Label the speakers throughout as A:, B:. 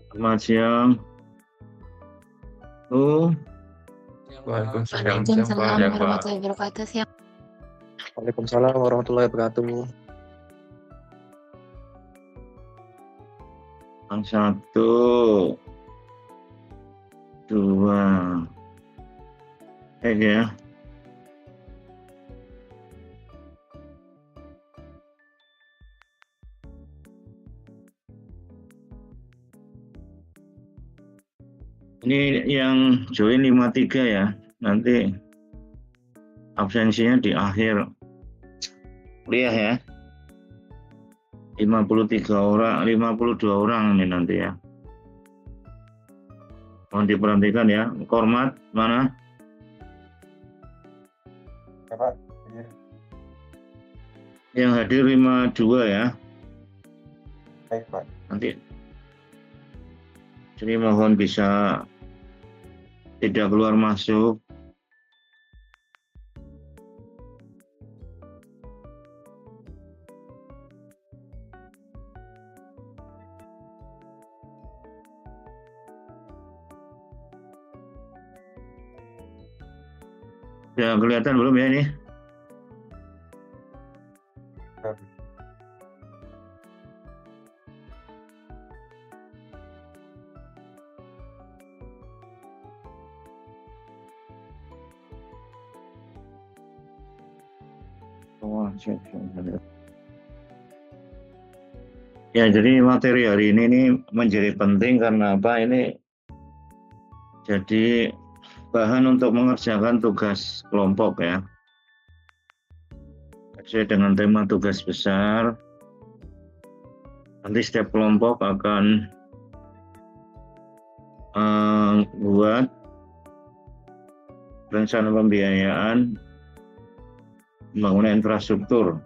A: Selamat siang. Oh,
B: Waalaikumsalam.
C: Waalaikumsalam
B: Siang, Pak.
C: warahmatullahi wabarakatuh. Siang.
D: Waalaikumsalam warahmatullahi wabarakatuh.
A: yang 1, 2, ya. Ini yang join 53 ya. Nanti absensinya di akhir kuliah ya. 53 orang, 52 orang ini nanti ya. Mohon diperhatikan ya. Kormat mana?
D: Pak.
A: Yang hadir 52 ya.
D: Baik, Pak.
A: Nanti jadi mohon bisa tidak keluar masuk. Ya kelihatan belum ya ini? Oh, siap. Ya, jadi materi hari ini menjadi penting karena apa? Ini jadi bahan untuk mengerjakan tugas kelompok ya. Sesuai dengan tema tugas besar. Nanti setiap kelompok akan buat rencana pembiayaan pembangunan infrastruktur.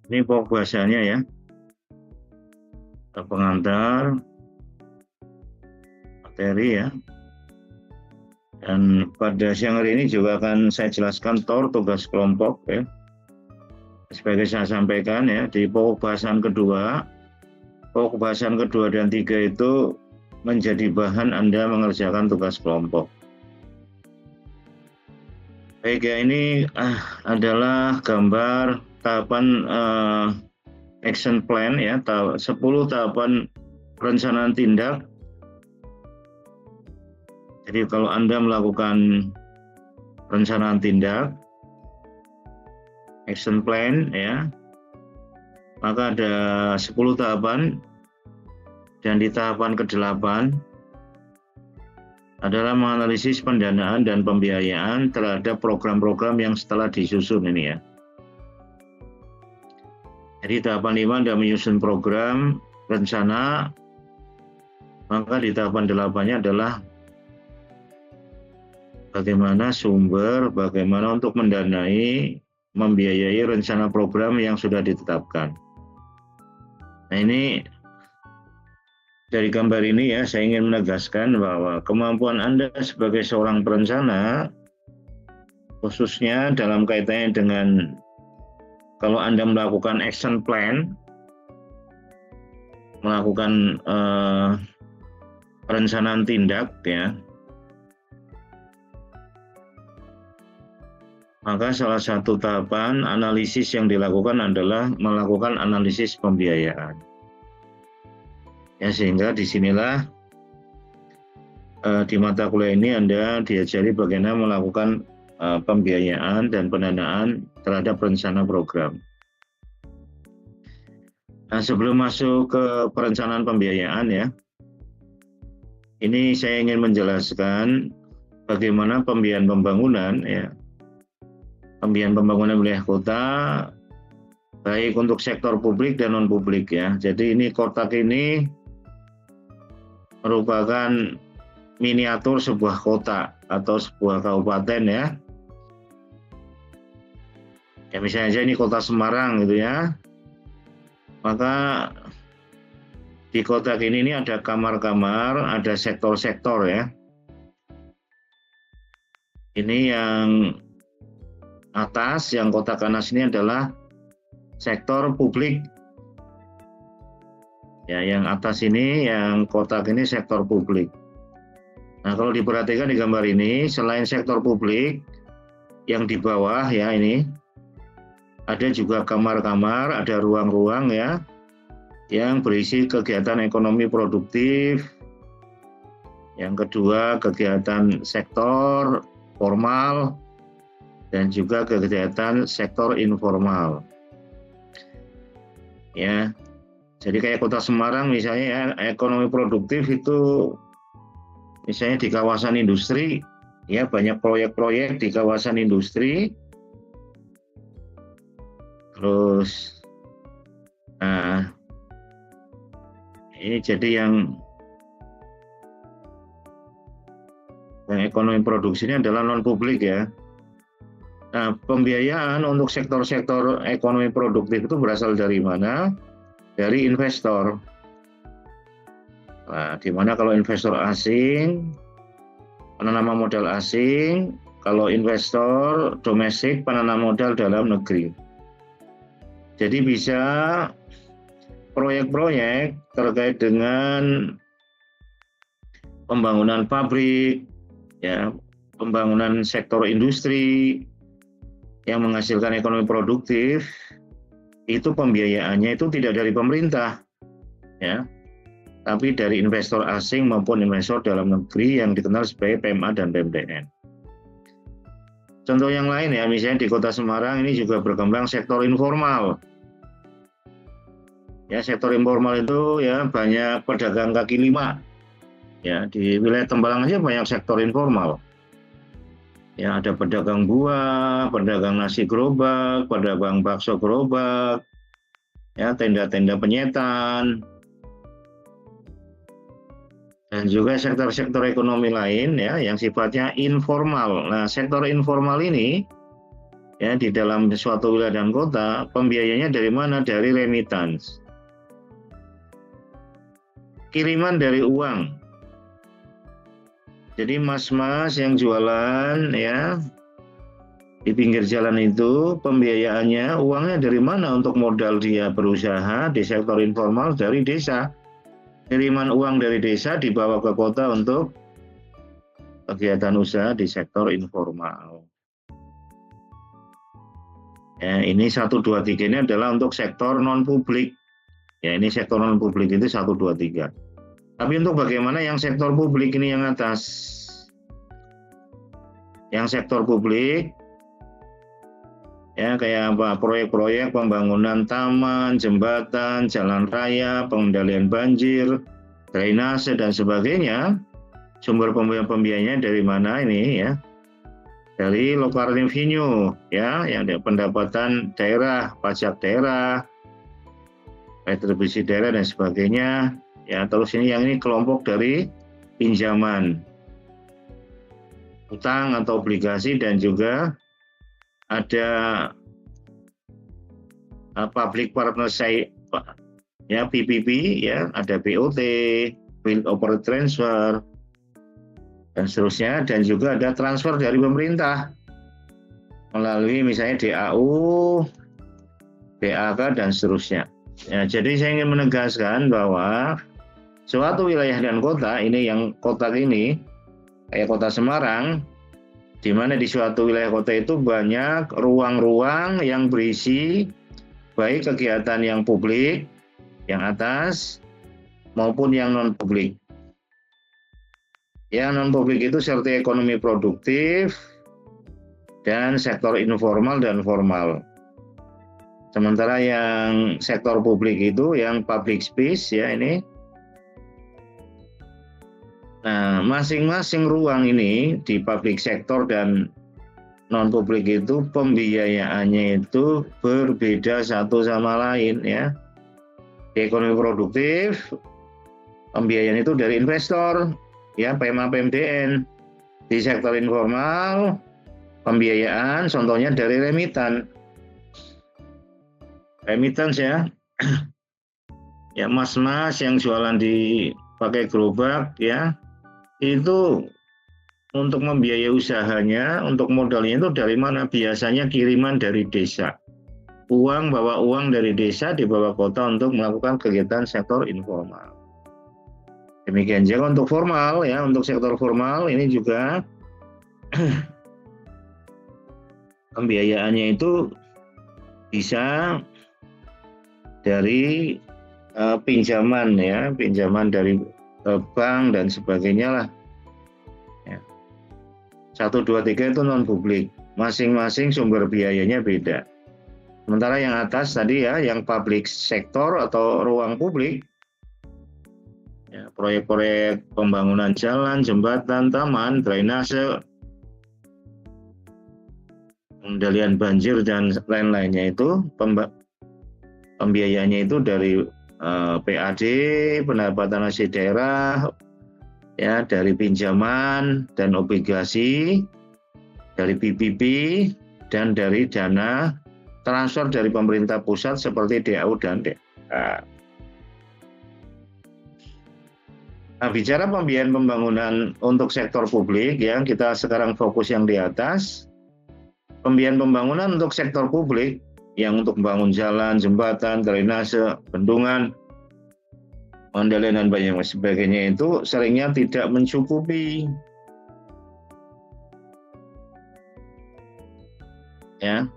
A: Ini pokok bahasanya ya. Pengantar materi ya. Dan pada siang hari ini juga akan saya jelaskan tugas kelompok ya. Sebagai saya sampaikan ya, di pokok bahasan kedua dan 3 itu menjadi bahan Anda mengerjakan tugas kelompok. Baik ya, ini adalah gambar tahapan action plan ya, 10 tahapan perencanaan tindak. Jadi kalau Anda melakukan perencanaan tindak, action plan ya, maka ada 10 tahapan, dan di tahapan ke-8 adalah menganalisis pendanaan dan pembiayaan terhadap program-program yang setelah disusun ini ya. Jadi tahapan 5 Anda menyusun program, rencana, maka di tahapan 8-nya adalah bagaimana sumber, bagaimana untuk mendanai, membiayai rencana program yang sudah ditetapkan. Nah ini dari gambar ini ya, saya ingin menegaskan bahwa kemampuan Anda sebagai seorang perencana, khususnya dalam kaitannya dengan kalau Anda melakukan action plan, melakukan perencanaan tindak ya, maka salah satu tahapan analisis yang dilakukan adalah melakukan analisis pembiayaan. Ya, sehingga disinilah di mata kuliah ini Anda diajari bagaimana melakukan pembiayaan dan pendanaan terhadap rencana program. Nah, sebelum masuk ke perencanaan pembiayaan ya, ini saya ingin menjelaskan bagaimana pembiayaan pembangunan ya, pembiayaan pembangunan wilayah kota, baik untuk sektor publik dan non publik ya. Jadi ini kotak ini merupakan miniatur sebuah kota atau sebuah kabupaten ya. Ya misalnya aja ini kota Semarang gitu ya. Maka di kota ini ada kamar-kamar, ada sektor-sektor ya. Ini yang atas, yang kotak kanan ini adalah sektor publik. Ya, yang atas ini, yang kotak ini sektor publik. Nah, kalau diperhatikan di gambar ini, selain sektor publik, yang di bawah ya ini, ada juga kamar-kamar, ada ruang-ruang ya, yang berisi kegiatan ekonomi produktif. Yang kedua, kegiatan sektor formal, dan juga kegiatan sektor informal. Ya, jadi kayak kota Semarang misalnya ya, ekonomi produktif itu misalnya di kawasan industri, ya banyak proyek-proyek di kawasan industri. Terus, nah ini jadi yang ekonomi produksi ini adalah non publik ya. Nah, pembiayaan untuk sektor-sektor ekonomi produktif itu berasal dari mana? Dari investor. Nah, di mana kalau investor asing, penanaman modal asing, kalau investor domestik, penanam modal dalam negeri. Jadi bisa proyek-proyek terkait dengan pembangunan pabrik, ya, pembangunan sektor industri yang menghasilkan ekonomi produktif, itu pembiayaannya itu tidak dari pemerintah, ya, tapi dari investor asing maupun investor dalam negeri yang dikenal sebagai PMA dan PMDN. Contoh yang lain ya, misalnya di Kota Semarang ini juga berkembang sektor informal. Ya, sektor informal itu ya banyak pedagang kaki lima. Ya, di wilayah Tembalang aja banyak sektor informal. Ya, ada pedagang buah, pedagang nasi gerobak, pedagang bakso gerobak, ya, tenda-tenda penyetan, dan juga sektor-sektor ekonomi lain ya yang sifatnya informal. Nah, sektor informal ini ya di dalam suatu wilayah dan kota pembiayanya dari mana? Dari remittance, kiriman dari uang. Jadi mas-mas yang jualan ya di pinggir jalan itu pembiayaannya uangnya dari mana untuk modal dia berusaha di sektor informal? Dari desa. Kiriman uang dari desa dibawa ke kota untuk kegiatan usaha di sektor informal. Ya, ini 1, 2, 3 ini adalah untuk sektor non publik. Ya, ini sektor non publik itu 1, 2, 3. Tapi untuk bagaimana yang sektor publik ini yang atas? Yang sektor publik, ya kayak apa? Proyek-proyek pembangunan taman, jembatan, jalan raya, pengendalian banjir, drainase dan sebagainya. Sumber pembiayanya dari mana ini ya? Dari local revenue, ya, yang ada pendapatan daerah, pajak daerah, retribusi daerah dan sebagainya. Ya, terus ini yang ini kelompok dari pinjaman, utang atau obligasi, dan juga ada public partnership ya, PPP ya, ada BOT, Build Operate Transfer dan seterusnya, dan juga ada transfer dari pemerintah melalui misalnya DAU, BAK dan seterusnya. Ya, jadi saya ingin menegaskan bahwa suatu wilayah dan kota ini, yang kotak ini kayak Kota Semarang, di mana di suatu wilayah kota itu banyak ruang-ruang yang berisi baik kegiatan yang publik, yang atas, maupun yang non-publik. Yang non-publik itu seperti ekonomi produktif, dan sektor informal dan formal. Sementara yang sektor publik itu yang public space ya ini. Nah, masing-masing ruang ini di public sector dan non-publik itu pembiayaannya itu berbeda satu sama lain ya. Di ekonomi produktif pembiayaan itu dari investor, ya PMA PMDN. Di sektor informal, pembiayaan contohnya dari remittance ya. Ya mas-mas yang jualan di pakai gerobak ya, itu untuk membiayai usahanya, untuk modalnya itu dari mana? Biasanya kiriman dari desa. Bawa uang dari desa dibawa kota untuk melakukan kegiatan sektor informal. Demikian juga untuk formal ya, untuk sektor formal ini juga pembiayaannya itu bisa dari pinjaman ya, pinjaman dari bank dan sebagainya lah. 1, 2, 3 itu non publik, masing-masing sumber biayanya beda. Sementara yang atas tadi ya, yang public sektor atau ruang publik, ya, proyek-proyek pembangunan jalan, jembatan, taman, drainase, pengendalian banjir dan lain-lainnya itu pembiayaannya itu dari PAD, pendapatan asli daerah, ya dari pinjaman dan obligasi, dari PPP dan dari dana transfer dari pemerintah pusat seperti DAU dan DA. Nah, bicara pembiayaan pembangunan untuk sektor publik ya, kita sekarang fokus yang di atas. Pembiayaan pembangunan untuk sektor publik yang untuk membangun jalan, jembatan, drainase, bendungan, pengendalian dan banyak sebagainya itu seringnya tidak mencukupi. Ya.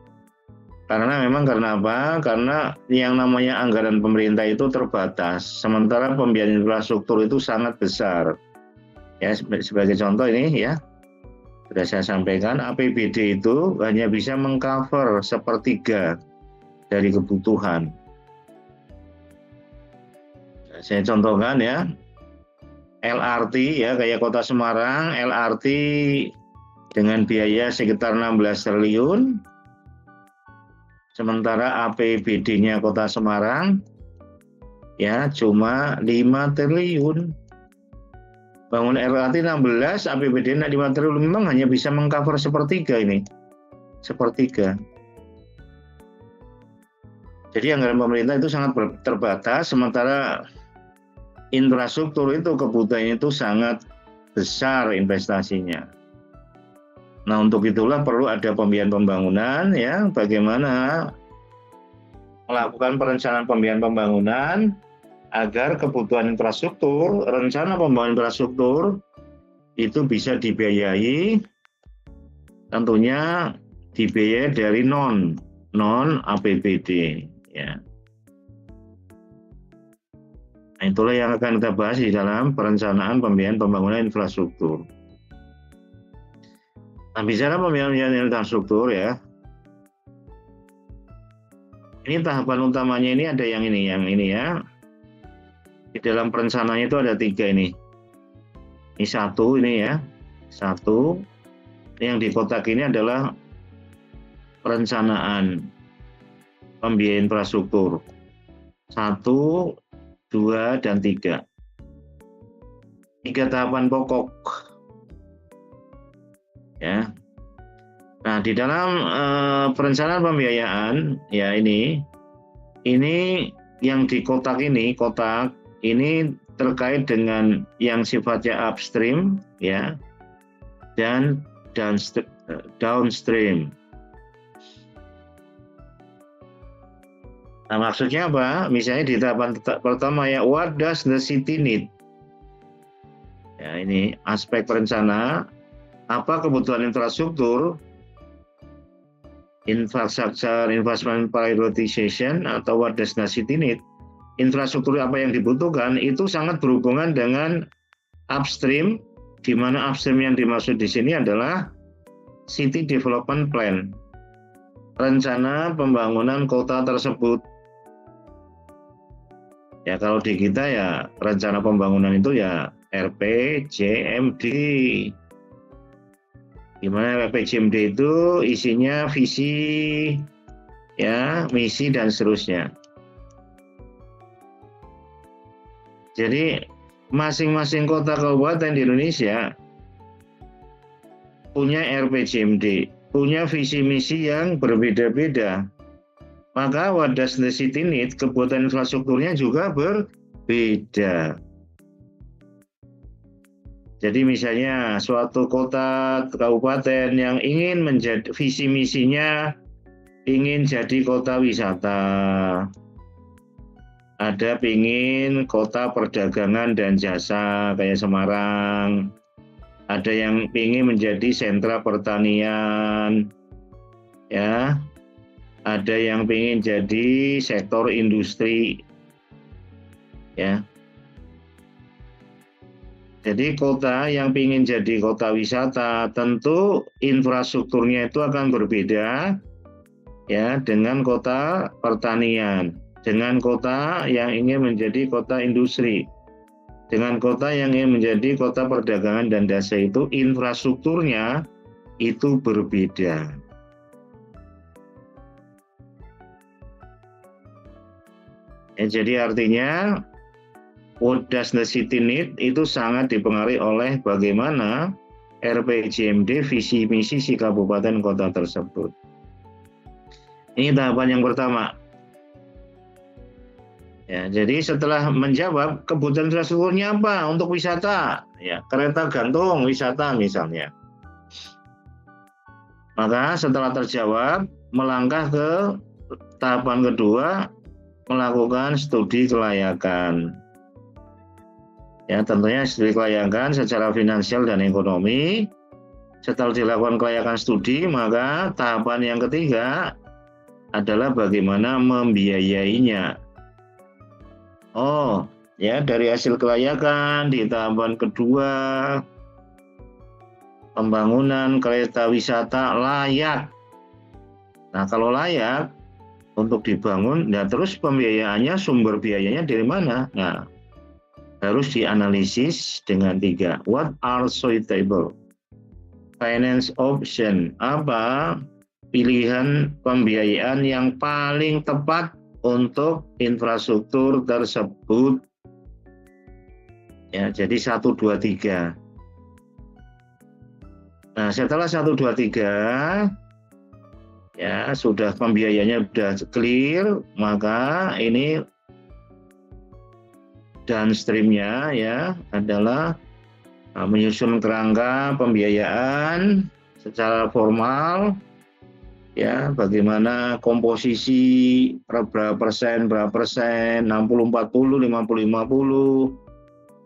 A: Karena apa? Karena yang namanya anggaran pemerintah itu terbatas, sementara pembiayaan infrastruktur itu sangat besar. Ya, sebagai contoh ini ya, sudah saya sampaikan, APBD itu hanya bisa mengcover 1/3 dari kebutuhan. Saya contohkan ya, LRT ya, kayak Kota Semarang, LRT dengan biaya sekitar 16 triliun, sementara APBD-nya Kota Semarang ya cuma 5 triliun. Bangun LRT 16, APBD-nya 5 triliun, memang hanya bisa mengcover 1/3 ini. 1/3. Jadi anggaran pemerintah itu sangat terbatas, sementara infrastruktur itu kebutuhannya itu sangat besar investasinya. Nah, untuk itulah perlu ada pembiayaan pembangunan ya, bagaimana melakukan perencanaan pembiayaan pembangunan agar kebutuhan infrastruktur, rencana pembangunan infrastruktur itu bisa dibiayai, tentunya dibiayai dari non APBD ya. Nah, itulah yang akan kita bahas di dalam perencanaan pembiayaan pembangunan infrastruktur. Nah, bicara pembiayaan infrastruktur ya, ini tahapan utamanya ini ada yang ini ya. Di dalam perencanaannya itu ada 3 ini. Ini 1 ini ya, 1. Yang di kotak ini adalah perencanaan pembiayaan infrastruktur. 1, 2, dan 3. 3 tahapan pokok. Ya. Nah, di dalam perencanaan pembiayaan ya ini yang di kotak ini terkait dengan yang sifatnya upstream ya dan downstream. Nah, maksudnya apa? Misalnya di tahapan pertama ya, what does the city need? Ya, ini aspek perencana. Apa kebutuhan infrastruktur, infrastructure investment prioritization, atau what does the city need? Infrastruktur apa yang dibutuhkan itu sangat berhubungan dengan upstream, di mana upstream yang dimaksud di sini adalah city development plan, rencana pembangunan kota tersebut. Ya, kalau di kita ya rencana pembangunan itu ya RPJMD. Di mana RPJMD itu isinya visi, ya, misi dan seterusnya. Jadi masing-masing kota kabupaten di Indonesia punya RPJMD, punya visi misi yang berbeda-beda. Maka what does the city need? Kebutuhan infrastrukturnya juga berbeda. Jadi misalnya suatu kota kabupaten yang ingin menjadi visi misinya ingin jadi kota wisata. Ada pingin kota perdagangan dan jasa kayak Semarang. Ada yang pingin menjadi sentra pertanian. Ya. Ada yang pingin jadi sektor industri. Ya. Jadi kota yang ingin jadi kota wisata tentu infrastrukturnya itu akan berbeda ya dengan kota pertanian, dengan kota yang ingin menjadi kota industri, dengan kota yang ingin menjadi kota perdagangan dan jasa itu infrastrukturnya itu berbeda. Ya, jadi artinya what does the city need itu sangat dipengaruhi oleh bagaimana RPJMD visi misi si kabupaten kota tersebut. Ini tahapan yang pertama. Ya, jadi setelah menjawab kebutuhan infrastrukturnya apa untuk wisata, ya kereta gantung wisata misalnya. Maka setelah terjawab, melangkah ke tahapan kedua, melakukan studi kelayakan. Ya, tentunya studi kelayakan secara finansial dan ekonomi. Setelah dilakukan kelayakan studi, maka tahapan yang ketiga adalah bagaimana membiayainya. Oh, ya dari hasil kelayakan di tahapan kedua, pembangunan kereta wisata layak. Nah, kalau layak untuk dibangun, nah terus pembiayaannya, sumber biayanya dari mana? Nah, harus dianalisis dengan 3. What are suitable finance option? Apa pilihan pembiayaan yang paling tepat untuk infrastruktur tersebut? Ya, jadi 1, 2, 3. Nah, setelah 1, 2, 3 ya sudah pembiayanya sudah clear, maka ini downstream-nya ya adalah menyusun kerangka pembiayaan secara formal ya, bagaimana komposisi berapa persen 60 40 50 50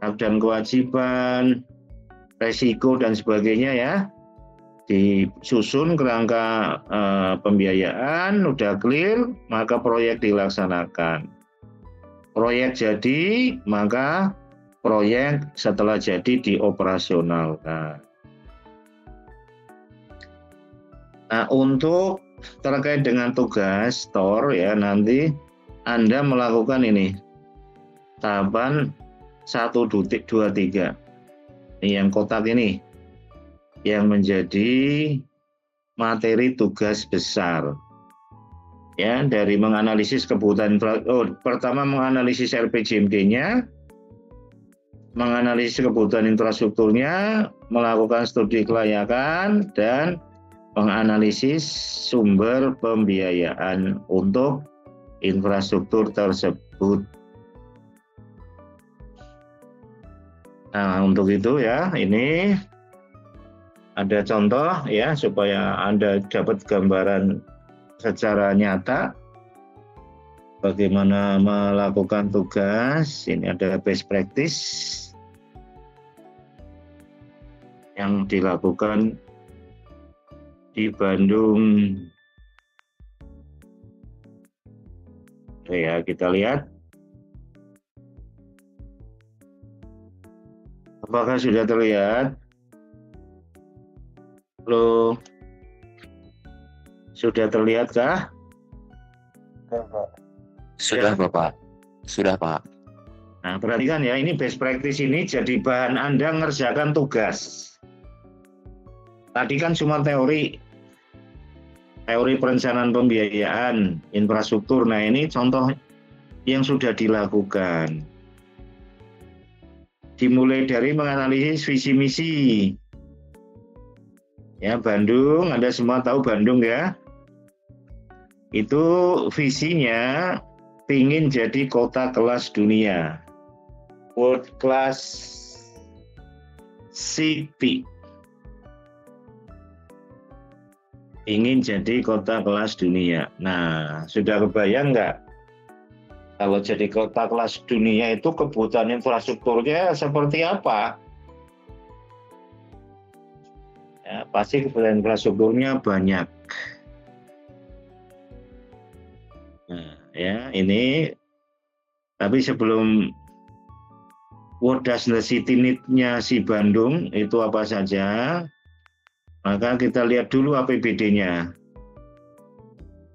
A: hak dan kewajiban, resiko dan sebagainya ya. Disusun kerangka pembiayaan udah clear, maka proyek dilaksanakan. Proyek jadi, maka proyek setelah jadi dioperasionalkan. Nah, untuk terkait dengan tugas TOR ya, nanti Anda melakukan ini tahapan 1, 2, 3. Ini yang kotak ini yang menjadi materi tugas besar. Ya, dari menganalisis kebutuhan, pertama menganalisis RPJMD-nya, menganalisis kebutuhan infrastrukturnya, melakukan studi kelayakan, dan menganalisis sumber pembiayaan untuk infrastruktur tersebut. Nah, untuk itu ya, ini ada contoh ya, supaya Anda dapat gambaran secara nyata bagaimana melakukan tugas. Ini ada best practice yang dilakukan di Bandung. Ya, kita lihat. Apakah sudah terlihat? Halo? Sudah terlihatkah?
B: Sudah, Bapak. Sudah, Pak.
A: Nah, perhatikan ya, ini best practice ini jadi bahan Anda ngerjakan tugas. Tadi kan cuma teori perencanaan pembiayaan infrastruktur. Nah, ini contoh yang sudah dilakukan. dimulai dari menganalisis visi misi. Ya, Bandung, Anda semua tahu Bandung ya. Itu visinya ingin jadi kota kelas dunia. World class city. Ingin jadi kota kelas dunia. Nah, sudah kebayang nggak? Kalau jadi kota kelas dunia itu kebutuhan infrastrukturnya seperti apa? Ya, pasti kebutuhan infrastrukturnya banyak. Nah, ya ini. Tapi sebelum what does the city need-nya si Bandung itu apa saja, maka kita lihat dulu APBD-nya.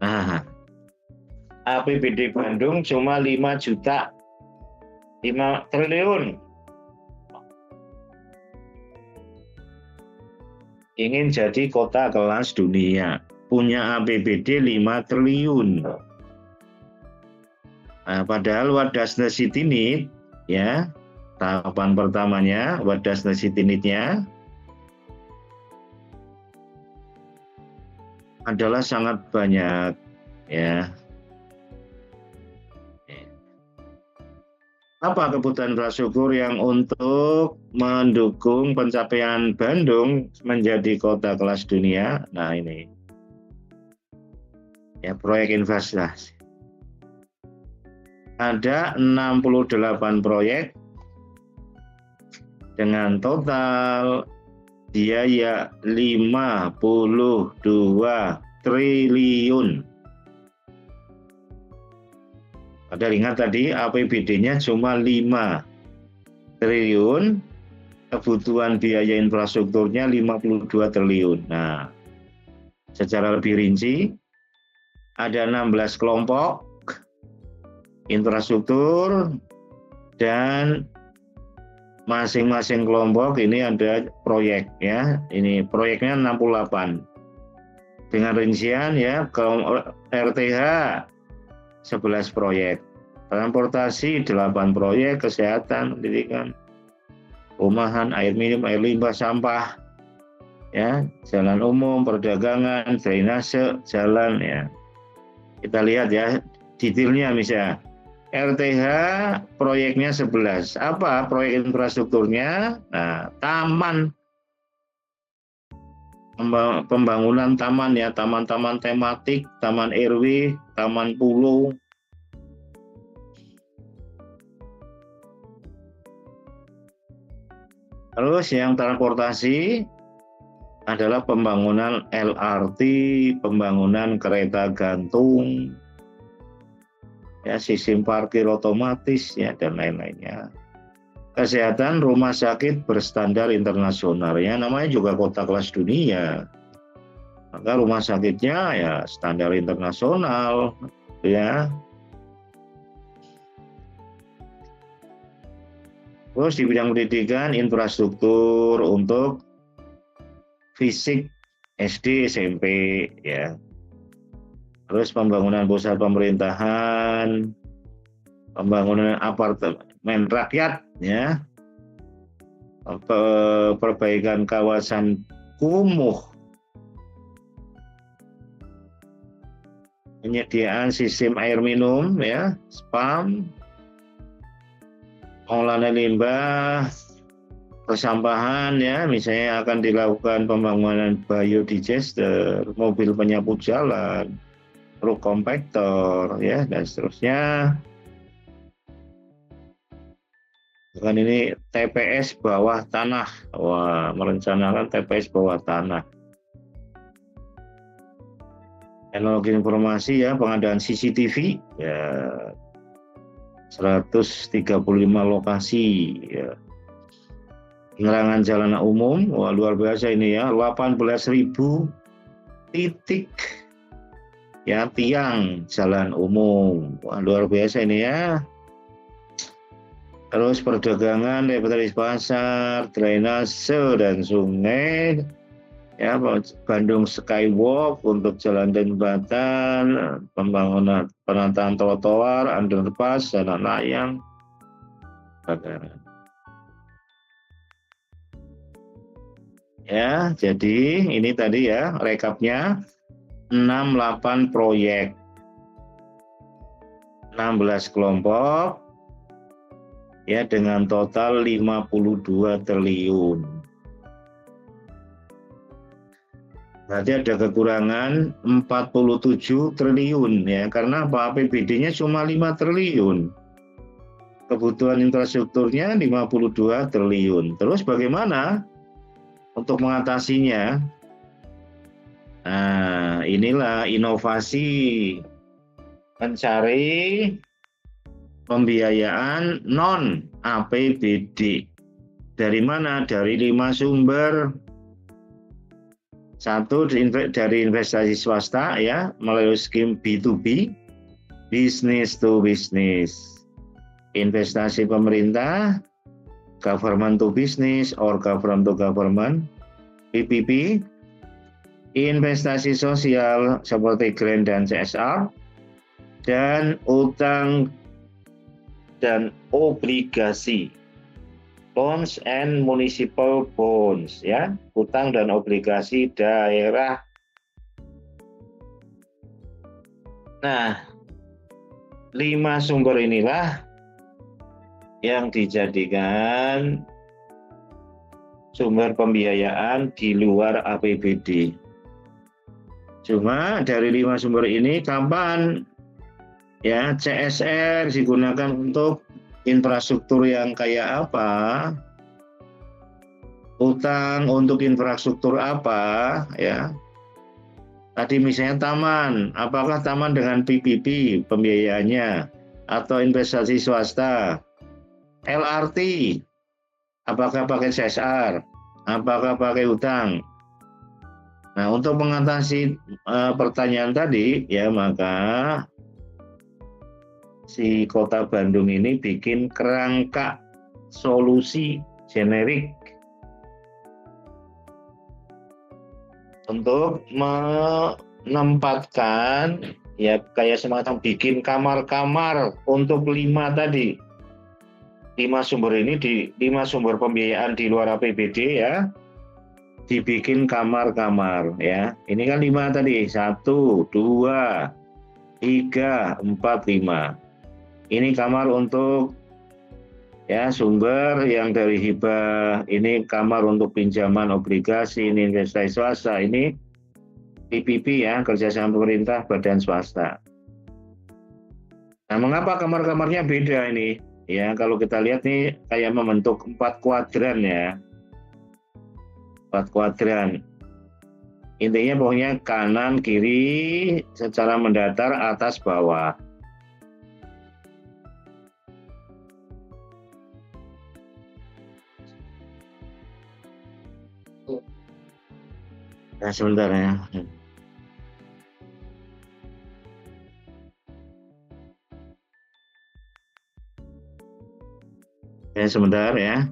A: Nah, APBD Bandung cuma 5 triliun. Ingin jadi kota kelas dunia, punya APBD 5 triliun. Nah, padahal what does the city need, ya, tahapan pertamanya, what does the city need-nya adalah sangat banyak, ya. Apa kebutuhan infrastruktur yang untuk mendukung pencapaian Bandung menjadi kota kelas dunia? Nah, ini. Ya, proyek investasi. Ada 68 proyek dengan total biaya 52 triliun. Padahal ingat tadi APBD-nya cuma 5 triliun, kebutuhan biaya infrastrukturnya 52 triliun. Nah, secara lebih rinci, ada 16 kelompok infrastruktur dan masing-masing kelompok ini ada proyek ya. Ini proyeknya 68. Dengan rincian ya, RTH 11 proyek, transportasi 8 proyek, kesehatan, pendidikan, perumahan, air minum, air limbah, sampah, ya, jalan umum, perdagangan, drainase, jalan, ya. Kita lihat ya detailnya misalnya. RTH proyeknya 11. Apa proyek infrastrukturnya? Nah, taman, pembangunan taman ya, taman-taman tematik, taman RW, taman pulau. Terus yang transportasi adalah pembangunan LRT, pembangunan kereta gantung, ya, sistem parkir otomatis ya, dan lain-lainnya. Kesehatan, rumah sakit berstandar internasional ya, namanya juga kota kelas dunia, maka rumah sakitnya ya standar internasional ya. Terus di bidang pendidikan, infrastruktur untuk fisik SD SMP ya. Terus pembangunan pusat pemerintahan, pembangunan apartemen rakyat ya, perbaikan kawasan kumuh, penyediaan sistem air minum ya, spam, pengolahan limbah, persampahan ya, misalnya akan dilakukan pembangunan biodigester, mobil penyapu jalan, truk kompaktor ya, dan seterusnya. Bukan ini TPS bawah tanah. Wah, merencanakan TPS bawah tanah. Teknologi informasi ya, pengadaan CCTV ya, 135 lokasi ya. Penerangan jalan umum, wah luar biasa ini ya, 18.000 titik ya, tiang jalan umum, wah luar biasa ini ya. Terus perdagangan, revitalisasi pasar, drainase dan sungai, ya, Bandung Skywalk untuk jalan jembatan, pembangunan penataan trotoar, underpass, jalan layang, Ya, jadi ini tadi ya rekapnya 68 proyek, 16 kelompok ya dengan total 52 triliun. Berarti ada kekurangan 47 triliun ya, karena apa? APBD-nya cuma 5 triliun. Kebutuhan infrastrukturnya 52 triliun. Terus bagaimana untuk mengatasinya? Nah, inilah inovasi mencari pembiayaan non APBD. Dari mana? Dari 5 sumber. Satu dari investasi swasta ya, melalui skim B2B, business to business. Investasi pemerintah, government to business or government to government, PPP. Investasi sosial seperti grant dan CSR, dan utang dan obligasi, loans and municipal bonds ya, utang dan obligasi daerah. Nah, 5 sumber inilah yang dijadikan sumber pembiayaan di luar APBD. Cuma dari 5 sumber ini kapan ya CSR digunakan untuk infrastruktur yang kayak apa? Utang untuk infrastruktur apa ya? Tadi misalnya taman, apakah taman dengan PPP pembiayaannya atau investasi swasta? LRT, apakah pakai CSR? Apakah pakai utang? Nah, untuk mengatasi pertanyaan tadi ya, maka si Kota Bandung ini bikin kerangka solusi generik untuk menempatkan ya kayak semacam bikin kamar-kamar untuk 5 tadi. 5 sumber ini, di 5 sumber pembiayaan di luar APBD ya, dibikin kamar-kamar ya. Ini kan 5 tadi, 1, 2, 3, 4, 5. Ini kamar untuk ya sumber yang dari hibah, ini kamar untuk pinjaman obligasi, ini investasi swasta, ini PPP ya, kerjasama pemerintah badan swasta. Nah, mengapa kamar-kamarnya beda ini? Ya, kalau kita lihat nih kayak membentuk 4 kuadran ya. 4 kuadran. Intinya pokoknya kanan, kiri, secara mendatar, atas, bawah. Nah, sebentar ya. Ya, sebentar ya.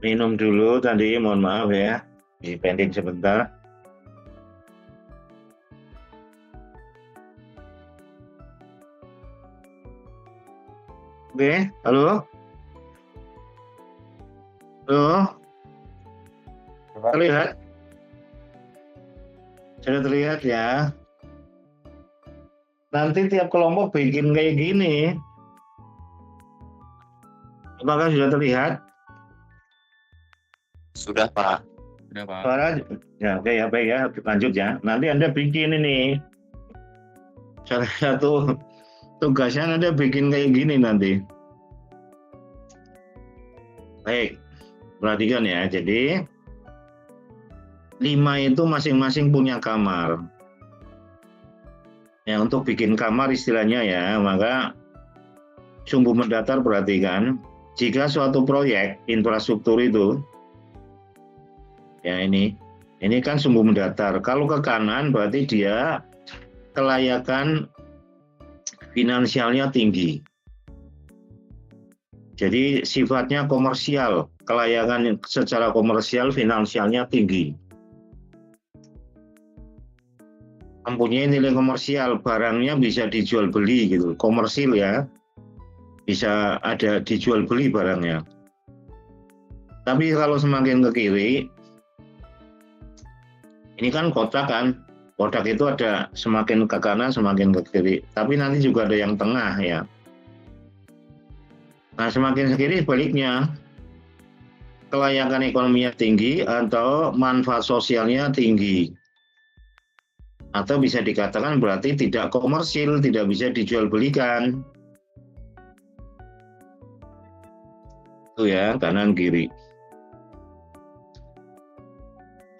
A: Minum dulu tadi, mohon maaf ya. Dipending sebentar. Oke, halo? Halo?
D: Pak.
A: Terlihat? Sudah terlihat ya? Nanti tiap kelompok bikin kayak gini. Apakah sudah terlihat?
B: Sudah, Pak. Sudah, Pak.
A: Suara? Ya, oke ya, baik ya. Lanjut ya. Nanti Anda bikin ini. Salah satu tugasnya Anda bikin kayak gini nanti. Baik, perhatikan ya. Jadi, 5 itu masing-masing punya kamar. Ya, untuk bikin kamar istilahnya ya, maka sumbu mendatar perhatikan. Jika suatu proyek infrastruktur itu, ya ini kan sumbu mendatar. Kalau ke kanan berarti dia kelayakan finansialnya tinggi. Jadi sifatnya komersial, kelayakan secara komersial finansialnya tinggi. Mempunyai nilai komersial, barangnya bisa dijual beli gitu, komersil ya. Bisa ada dijual beli barangnya. Tapi kalau semakin ke kiri, ini kan kotak kan, kotak itu ada semakin ke kanan semakin ke kiri, tapi nanti juga ada yang tengah ya. Nah semakin ke kiri sebaliknya, kelayakan ekonominya tinggi atau manfaat sosialnya tinggi. Atau bisa dikatakan berarti tidak komersil, tidak bisa dijual belikan. Itu ya, kanan kiri.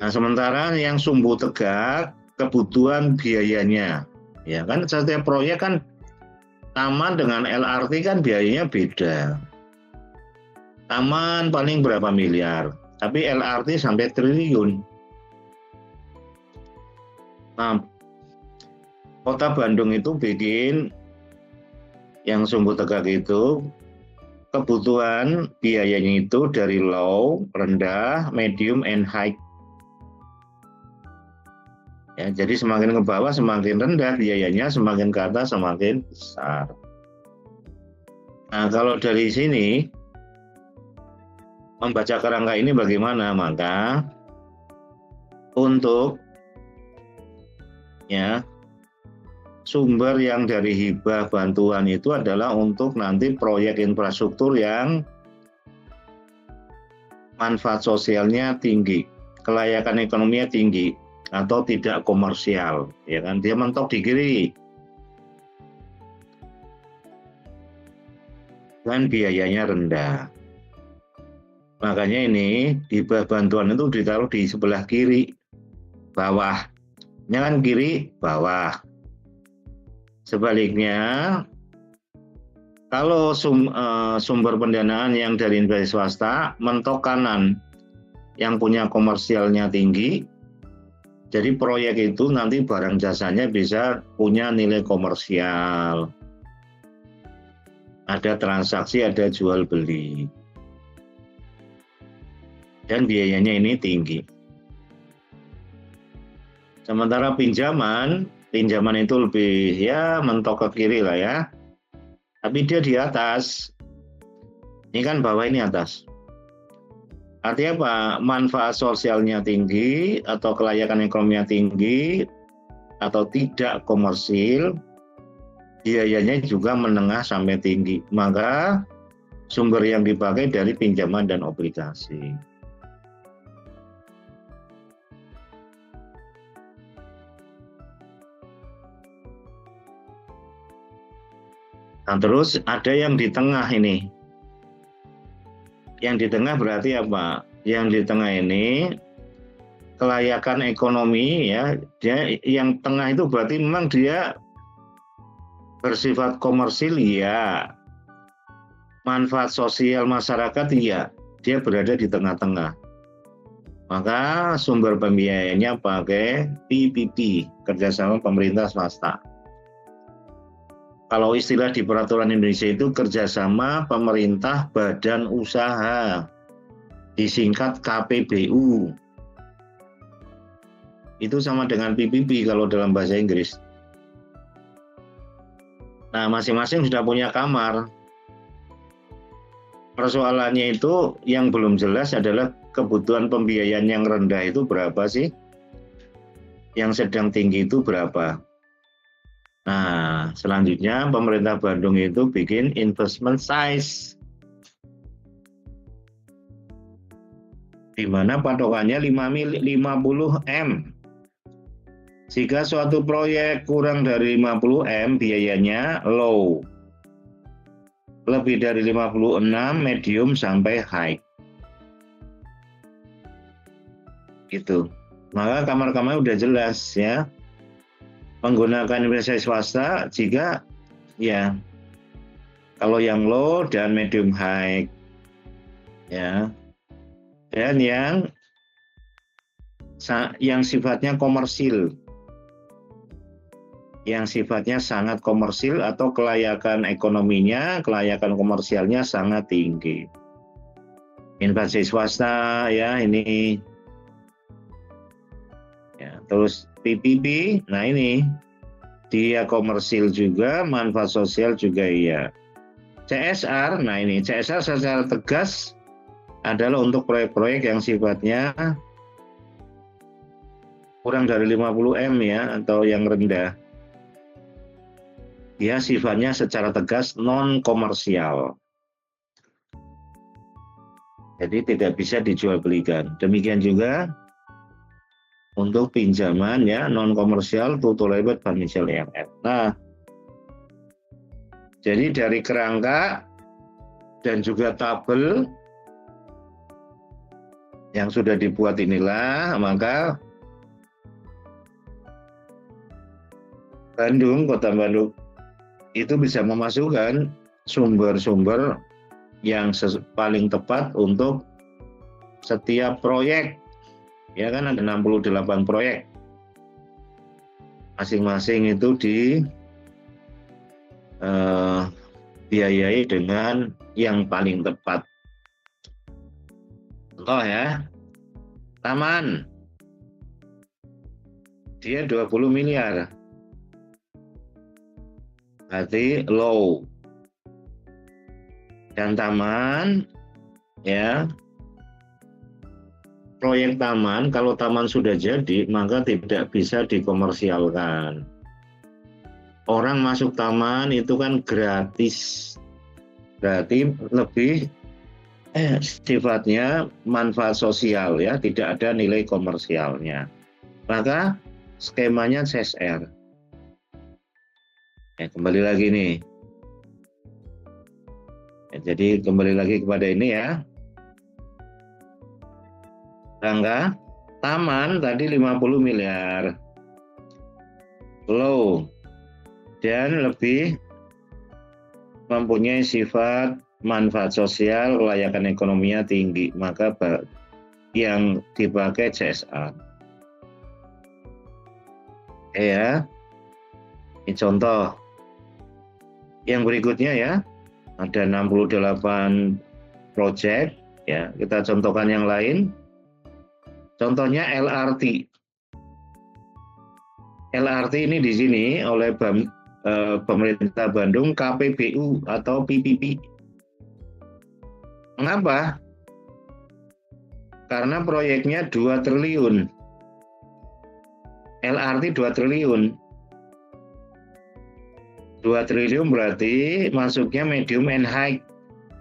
A: Nah, sementara yang sumbu tegak, kebutuhan biayanya. Ya kan, setiap proyek kan taman dengan LRT kan biayanya beda. Taman paling berapa miliar, tapi LRT sampai triliun. Nah, Kota Bandung itu bikin yang sumbu tegak itu, kebutuhan biayanya itu dari low, rendah, medium, and high. Ya, jadi semakin ke bawah semakin rendah biayanya, semakin ke atas semakin besar. Nah, kalau dari sini membaca kerangka ini bagaimana? Maka untuk ya sumber yang dari hibah bantuan itu adalah untuk nanti proyek infrastruktur yang manfaat sosialnya tinggi, kelayakan ekonominya tinggi atau tidak komersial, ya kan? Dia mentok di kiri. Dan biayanya rendah. Makanya ini hibah bantuan itu ditaruh di sebelah kiri, bawah. Ini kan kiri, bawah. Sebaliknya, kalau sumber pendanaan yang dari investasi swasta mentok kanan, yang punya komersialnya tinggi, jadi proyek itu nanti barang jasanya bisa punya nilai komersial. Ada transaksi, ada jual beli. Dan biayanya ini tinggi. Sementara pinjaman itu lebih ya mentok ke kiri lah ya. Tapi dia di atas. Ini kan bawah, ini atas. Artinya apa? Manfaat sosialnya tinggi atau kelayakan ekonominya tinggi atau tidak komersil, biayanya juga menengah sampai tinggi. Maka sumber yang dipakai dari pinjaman dan obligasi. Nah, terus ada yang di tengah ini. Yang di tengah berarti apa? Yang di tengah ini kelayakan ekonomi ya. Dia yang tengah itu berarti memang dia bersifat komersil ya. Manfaat sosial masyarakat iya. Dia berada di tengah-tengah. Maka sumber pembiayaannya pakai PPP, kerjasama pemerintah swasta. Kalau istilah di peraturan Indonesia itu kerjasama pemerintah badan usaha. disingkat KPBU. Itu sama dengan PPP kalau dalam bahasa Inggris. Nah, masing-masing sudah punya kamar. Persoalannya itu yang belum jelas adalah kebutuhan pembiayaan yang rendah itu berapa sih? Yang sedang tinggi itu berapa? Nah, selanjutnya pemerintah Bandung itu bikin investment size, di mana patokannya 50 M. Jika suatu proyek kurang dari 50 M, biayanya low. Lebih dari 56, medium sampai high. Gitu. Maka kamar-kamar udah jelas ya. Menggunakan investasi swasta jika ya kalau yang low dan medium high ya. Dan yang sifatnya komersil. Yang sifatnya sangat komersil atau kelayakan ekonominya, kelayakan komersialnya sangat tinggi. Investasi swasta ya ini. Ya, terus PPP, nah ini dia komersil juga, manfaat sosial juga iya. CSR, nah ini CSR secara tegas adalah untuk proyek-proyek yang sifatnya kurang dari 50 M ya atau yang rendah. Dia sifatnya secara tegas non komersial. Jadi tidak bisa dijual belikan. Demikian juga untuk pinjaman ya non komersial tutur lebet financial IMF. Nah, jadi dari kerangka dan juga tabel yang sudah dibuat inilah maka Bandung, Kota Bandung itu bisa memasukkan sumber-sumber yang paling tepat untuk setiap proyek. Ya kan ada 68 proyek. Masing-masing itu dibiayai dengan yang paling tepat. Contoh ya, taman. Dia 20 miliar. Berarti low. Dan taman ya proyek taman, kalau taman sudah jadi maka tidak bisa dikomersialkan. Orang masuk taman itu kan gratis, berarti lebih sifatnya manfaat sosial ya, tidak ada nilai komersialnya. Maka skemanya CSR. Ya, kembali lagi nih. Ya, jadi kembali lagi kepada ini ya. Rangka taman tadi 50 miliar. Low dan lebih mempunyai sifat manfaat sosial, kelayakan ekonominya tinggi, maka yang dipakai CSR. Ya. Ini contoh. Yang berikutnya ya, ada 68 proyek ya. Kita contohkan yang lain. Contohnya LRT. LRT ini di sini oleh pemerintah Bandung KPBU atau PPP. Mengapa? Karena proyeknya 2 triliun. LRT 2 triliun. 2 triliun berarti masuknya medium and high.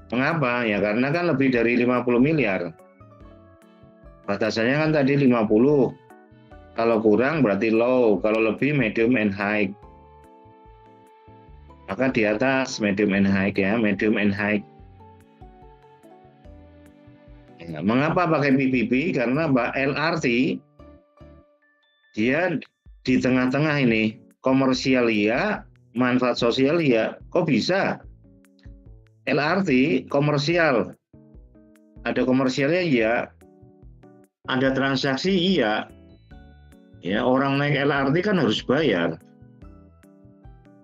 A: Mengapa? Ya karena kan lebih dari 50 miliar. Batasannya kan tadi 50. Kalau kurang berarti low, kalau lebih medium and high. Maka di atas medium and high ya, medium and high. Ya, mengapa pakai PPP? Karena LRT dia di tengah-tengah ini, komersial ya, manfaat sosial ya. Kok bisa? LRT komersial. Ada komersialnya ya. Ada transaksi iya. Ya, orang naik LRT kan harus bayar.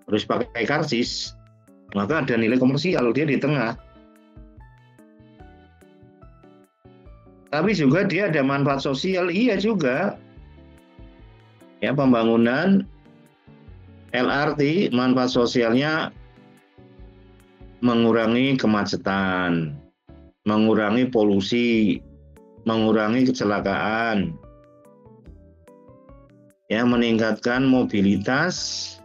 A: Harus pakai karcis. Maka ada nilai komersial, dia di tengah. Tapi juga dia ada manfaat sosial, iya juga. Ya, pembangunan LRT manfaat sosialnya mengurangi kemacetan, mengurangi polusi, mengurangi kecelakaan, ya, meningkatkan mobilitas,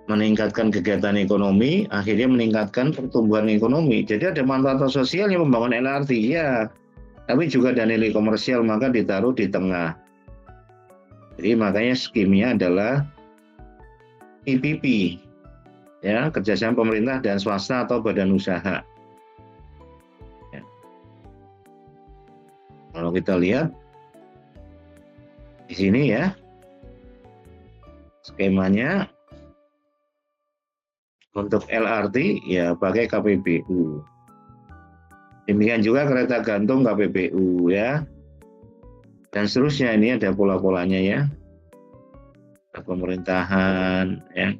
A: meningkatkan kegiatan ekonomi, akhirnya meningkatkan pertumbuhan ekonomi. Jadi ada manfaat sosialnya pembangunan LRT, ya. Tapi juga ada nilai komersial, maka ditaruh di tengah. Jadi makanya skemnya adalah PPP, ya, kerjasama pemerintah dan swasta atau badan usaha. Ya. Kalau kita lihat di sini ya, skemanya untuk LRT ya pakai KPBU. Demikian juga kereta gantung KPBU, ya. Dan seterusnya, ini ada pola-polanya ya. Pemerintahan, ya.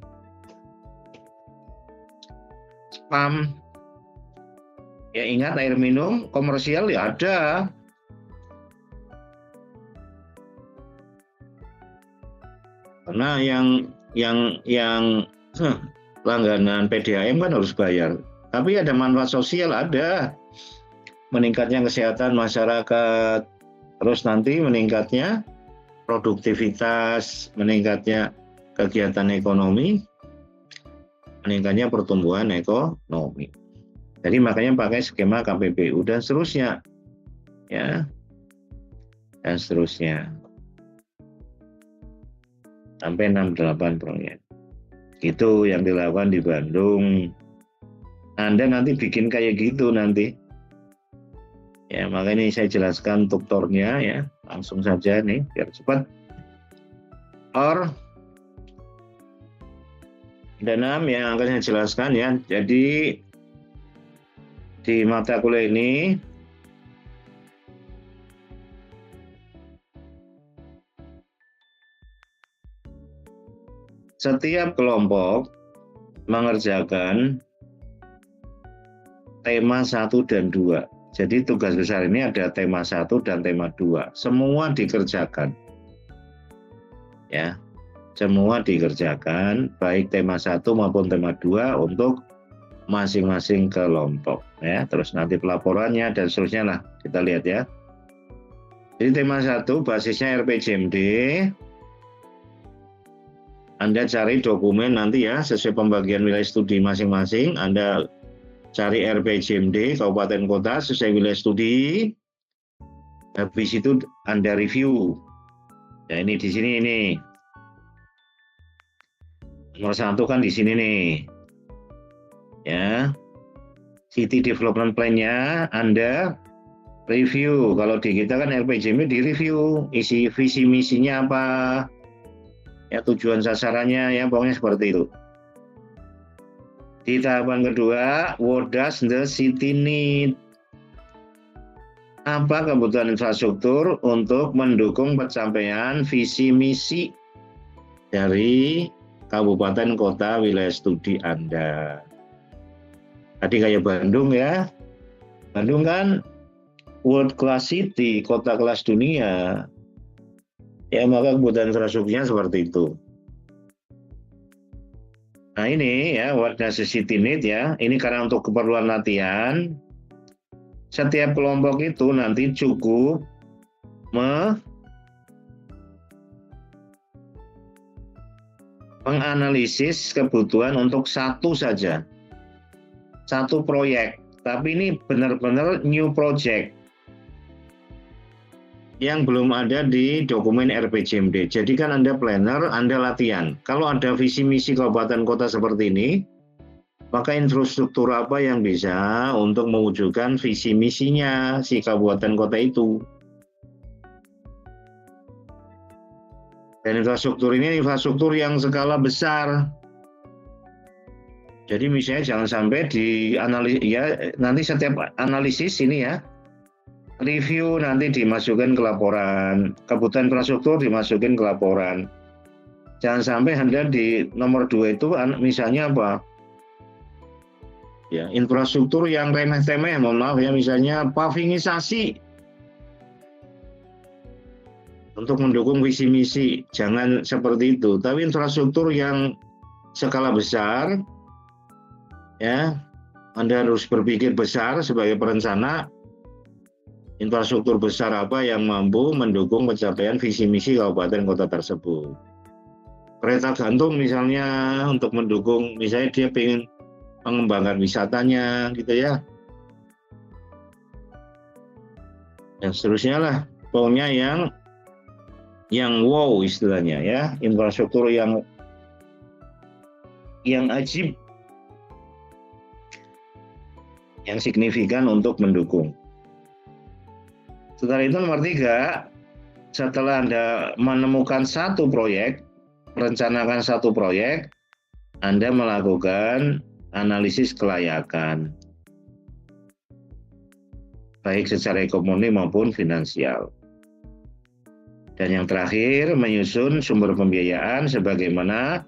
A: Spam. Ya, ingat air minum komersial ya ada. Karena yang langganan PDAM kan harus bayar. Tapi ada manfaat sosial, ada. Meningkatnya kesehatan masyarakat, terus nanti meningkatnya produktivitas, meningkatnya kegiatan ekonomi, meningkatnya pertumbuhan ekonomi. Jadi makanya pakai skema KPBU dan seterusnya, ya, dan seterusnya sampai 68 proyek. Itu yang dilakukan di Bandung. Anda nanti bikin kayak gitu nanti. Ya, makanya ini saya jelaskan tutornya ya, langsung saja nih biar cepat. Dan 6 yang akan saya jelaskan ya. Jadi di mata kuliah ini setiap kelompok mengerjakan tema 1 dan 2. Jadi tugas besar ini ada tema 1 dan tema 2. Semua dikerjakan. Ya. Semua dikerjakan baik tema 1 maupun tema 2 untuk masing-masing kelompok, ya. Terus nanti pelaporannya dan seterusnya lah kita lihat ya. Jadi tema 1 basisnya RPJMD. Anda cari dokumen nanti ya sesuai pembagian wilayah studi masing-masing. Anda cari RPJMD kabupaten kota sesuai wilayah studi. Habis itu Anda review. Ya, ini di sini ini. Nomor 1 kan di sini nih. Ya. City Development Plan-nya Anda review. Kalau di kita kan RPJMD di review, isi visi misinya apa? Ya, tujuan sasarannya ya, pokoknya seperti itu. Di tahapan kedua, what does the city need? Apa kebutuhan infrastruktur untuk mendukung pencapaian visi misi dari kabupaten kota wilayah studi Anda? Tadi kayak Bandung ya. Bandung kan world class city, kota kelas dunia. Ya, maka kebutuhan infrastrukturnya seperti itu. Nah ini ya, what does the city need ya. Ini karena untuk keperluan latihan. Setiap kelompok itu nanti cukup menganalisis kebutuhan untuk satu saja. Satu proyek. Tapi ini benar-benar new project. Yang belum ada di dokumen RPJMD. Jadi kan Anda planner, Anda latihan. Kalau ada visi misi kabupaten kota seperti ini, maka infrastruktur apa yang bisa untuk mewujudkan visi misinya si kabupaten kota itu. Dan infrastruktur ini infrastruktur yang skala besar. Jadi misalnya jangan sampai ya, nanti setiap analisis ini ya, review nanti dimasukkan ke laporan, kebutuhan infrastruktur dimasukin ke laporan. Jangan sampai Anda di nomor 2 itu misalnya apa? Ya, infrastruktur yang remeh-temeh, mohon maaf ya, misalnya pavingisasi. untuk mendukung visi misi. Jangan seperti itu, tapi infrastruktur yang skala besar, ya, Anda harus berpikir besar sebagai perencana. Infrastruktur besar apa yang mampu mendukung pencapaian visi misi kabupaten kota tersebut. Kereta gantung misalnya untuk mendukung, misalnya dia ingin mengembangkan wisatanya, gitu ya. Dan seterusnya lah, pokoknya yang wow istilahnya ya, infrastruktur yang ajib, yang signifikan untuk mendukung. Setelah itu nomor 3, setelah Anda menemukan satu proyek, merencanakan satu proyek, Anda melakukan analisis kelayakan, baik secara ekonomi maupun finansial. Dan yang terakhir, menyusun sumber pembiayaan sebagaimana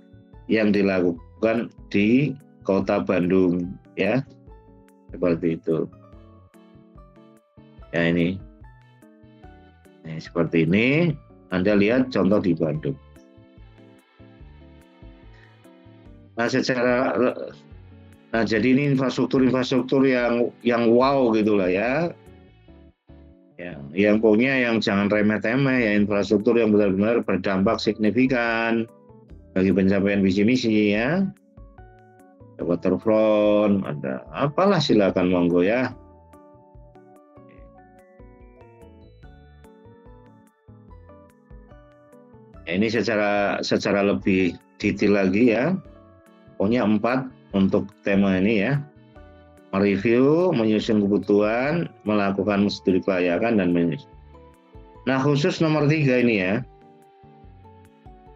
A: yang dilakukan di Kota Bandung, ya, seperti itu. Ya ini. Nah, seperti ini, Anda lihat contoh di Bandung. Nah, jadi ini infrastruktur yang wow gitulah ya. Yang pokoknya yang jangan remeh-temeh ya, infrastruktur yang benar-benar berdampak signifikan bagi pencapaian visi misi ya. Waterfront, ada apalah silakan monggo ya. Ini secara lebih detail lagi ya. Pokoknya 4 untuk tema ini ya. Mereview, menyusun kebutuhan, melakukan studi kelayakan, dan menyusun. Nah, khusus nomor 3 ini ya.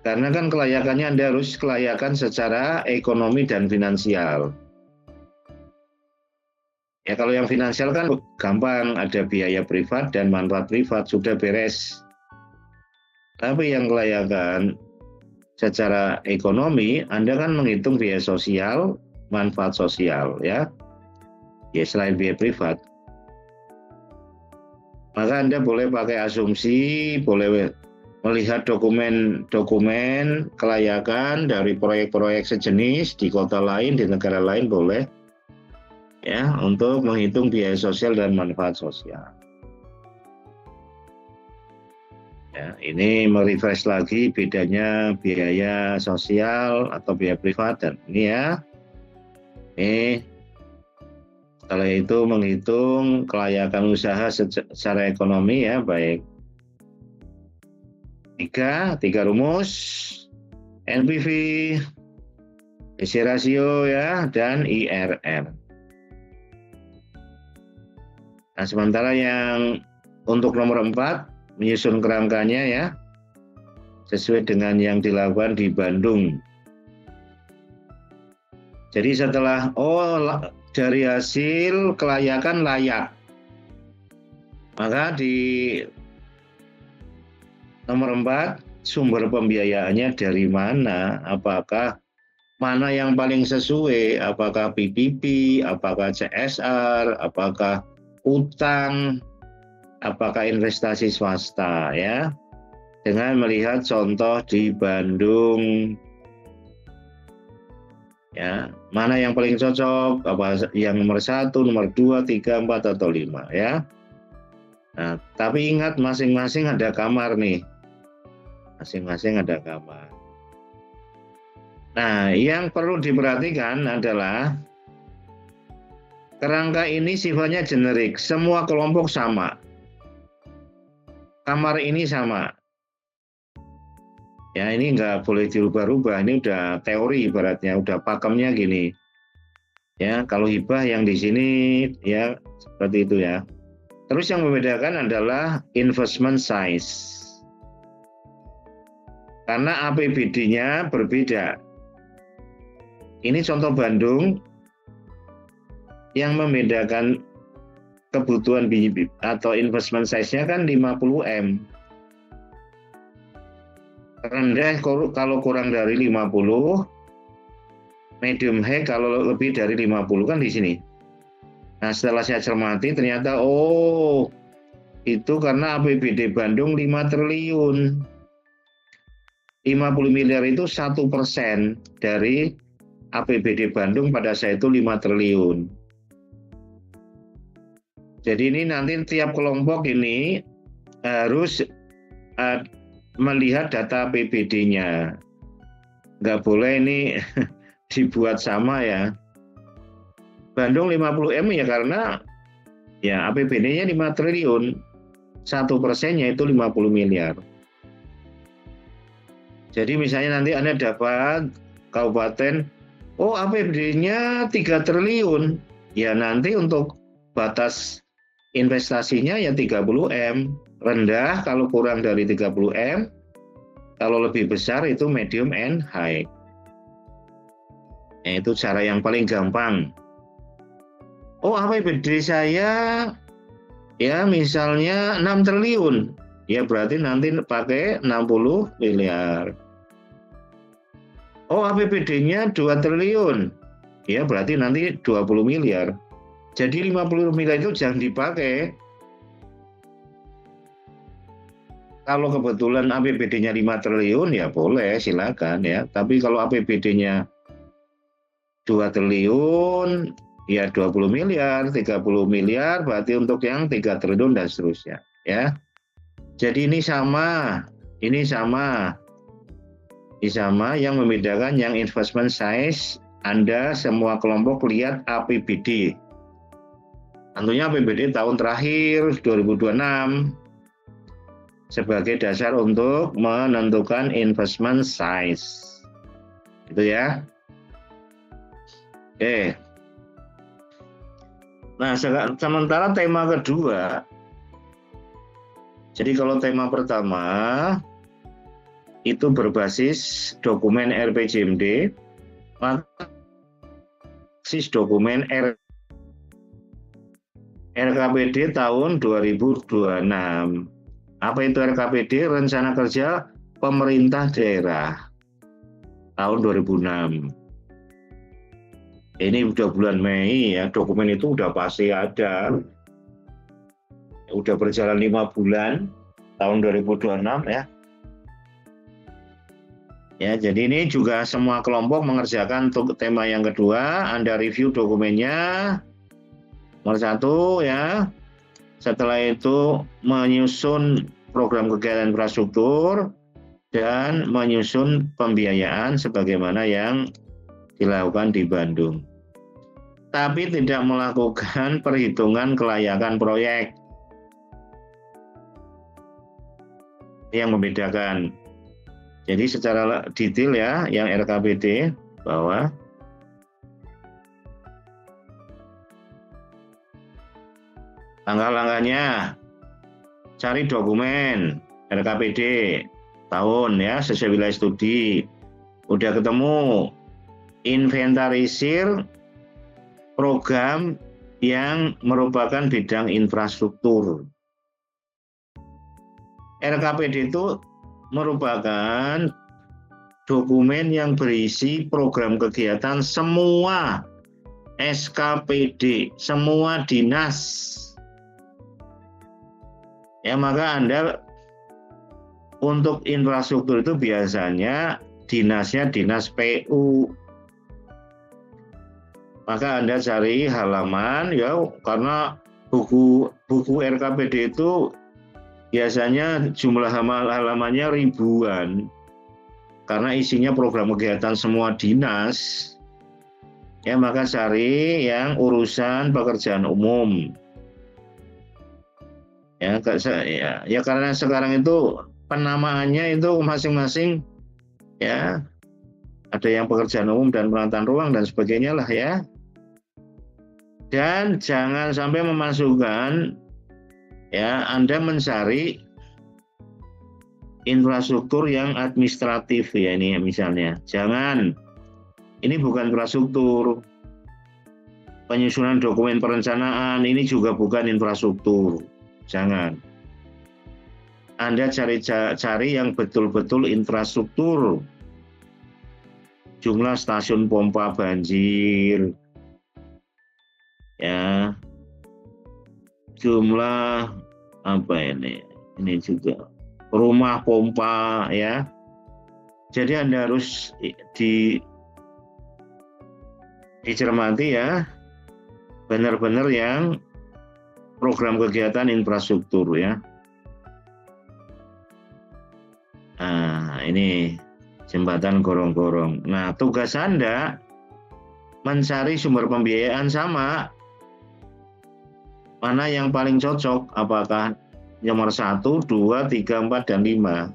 A: Karena kan kelayakannya Anda harus kelayakan secara ekonomi dan finansial. Ya kalau yang finansial kan gampang, ada biaya privat dan manfaat privat, sudah beres. Tapi yang kelayakan secara ekonomi, Anda kan menghitung biaya sosial, manfaat sosial, ya. Ya selain biaya privat. Maka Anda boleh pakai asumsi, boleh melihat dokumen kelayakan dari proyek-proyek sejenis di kota lain, di negara lain boleh, ya, untuk menghitung biaya sosial dan manfaat sosial. Ya, ini merefresh lagi bedanya biaya sosial atau biaya privat dan ini ya. Ini setelah itu menghitung kelayakan usaha secara ekonomi ya, baik. Tiga rumus, NPV, PV rasio ya, dan IRR. Nah, sementara yang untuk nomor 4 menyusun kerangkanya ya, sesuai dengan yang dilakukan di Bandung. Jadi setelah dari hasil kelayakan layak, maka di nomor 4 sumber pembiayaannya dari mana? Apakah mana yang paling sesuai? Apakah PPP, apakah CSR, apakah utang, apakah investasi swasta ya? Dengan melihat contoh di Bandung. Ya, mana yang paling cocok? Apa yang nomor 1, nomor 2, 3, 4 atau 5 ya? Nah, tapi ingat masing-masing ada kamar nih. Masing-masing ada kamar. Nah, yang perlu diperhatikan adalah kerangka ini sifatnya generik, semua kelompok sama. Kamar ini sama. Ya, ini nggak boleh dirubah-rubah, ini udah teori ibaratnya, udah pakemnya gini. Ya, kalau hibah yang di sini ya seperti itu ya. Terus yang membedakan adalah investment size. Karena APBD-nya berbeda. Ini contoh Bandung yang membedakan kebutuhan atau investment size-nya kan 50M. Rendah kalau kurang dari 50, medium high kalau lebih dari 50 kan di sini. Nah, setelah saya cermati ternyata itu karena APBD Bandung 5 triliun. 50 miliar itu 1% dari APBD Bandung pada saat itu 5 triliun. Jadi ini nanti tiap kelompok ini harus melihat data APBD-nya. Nggak boleh ini dibuat sama ya. Bandung 50 M ya karena ya APBD-nya 5 triliun. 1%-nya itu 50 miliar. Jadi misalnya nanti Anda dapat kabupaten, oh APBD-nya 3 triliun. Ya nanti untuk batas investasinya ya 30 M. Rendah kalau kurang dari 30 M. Kalau lebih besar itu medium and high. Nah, itu cara yang paling gampang. Oh APBD saya ya misalnya 6 triliun. Ya berarti nanti pakai 60 miliar. Oh APBD-nya 2 triliun. Ya berarti nanti 20 miliar. Jadi 50 miliar itu jangan dipakai. Kalau kebetulan APBD-nya 5 triliun ya boleh silakan ya. Tapi kalau APBD-nya 2 triliun ya 20 miliar, 30 miliar berarti untuk yang 3 triliun dan seterusnya ya. Jadi ini sama yang membedakan yang investment size Anda semua kelompok lihat APBD. Tentunya APBD tahun terakhir 2026 sebagai dasar untuk menentukan investment size. Gitu ya. Oke. Nah, sementara tema kedua, jadi kalau tema pertama itu berbasis dokumen RPJMD, maka basis dokumen RKPD tahun 2026. Apa itu RKPD? Rencana Kerja Pemerintah Daerah tahun 2006. Ini udah bulan Mei ya, dokumen itu udah pasti ada. Udah berjalan 5 bulan tahun 2026 ya. Ya, jadi ini juga semua kelompok mengerjakan untuk tema yang kedua. Anda review dokumennya. Nomor 1 ya. Setelah itu menyusun program kegiatan infrastruktur dan menyusun pembiayaan sebagaimana yang dilakukan di Bandung. Tapi tidak melakukan perhitungan kelayakan proyek. Yang membedakan. Jadi secara detail ya, yang RKPD bahwa langkah-langkahnya cari dokumen RKPD tahun ya sesuai wilayah studi. Udah ketemu, inventarisir program yang merupakan bidang infrastruktur. RKPD itu merupakan dokumen yang berisi program kegiatan semua SKPD, semua dinas. Ya, maka Anda untuk infrastruktur itu biasanya dinasnya dinas PU. Maka Anda cari halaman ya, karena buku RKPD itu biasanya jumlah halamannya ribuan. Karena isinya program kegiatan semua dinas. Ya, maka cari yang urusan pekerjaan umum. Ya karena sekarang itu penamaannya itu masing-masing ya. Ada yang pekerjaan umum dan penataan ruang dan sebagainya lah ya. Dan jangan sampai memasukkan ya Anda mencari infrastruktur yang administratif ya ini misalnya. Jangan. Ini bukan infrastruktur. Penyusunan dokumen perencanaan ini juga bukan infrastruktur. Jangan. Anda cari yang betul-betul infrastruktur. Jumlah stasiun pompa banjir, ya, jumlah apa ini juga rumah pompa ya. Jadi Anda harus dicermati ya, benar-benar yang program kegiatan infrastruktur ya. Nah, ini jembatan gorong-gorong. Nah, tugas Anda mencari sumber pembiayaan sama. Mana yang paling cocok? Apakah nomor 1, 2, 3, 4, dan 5?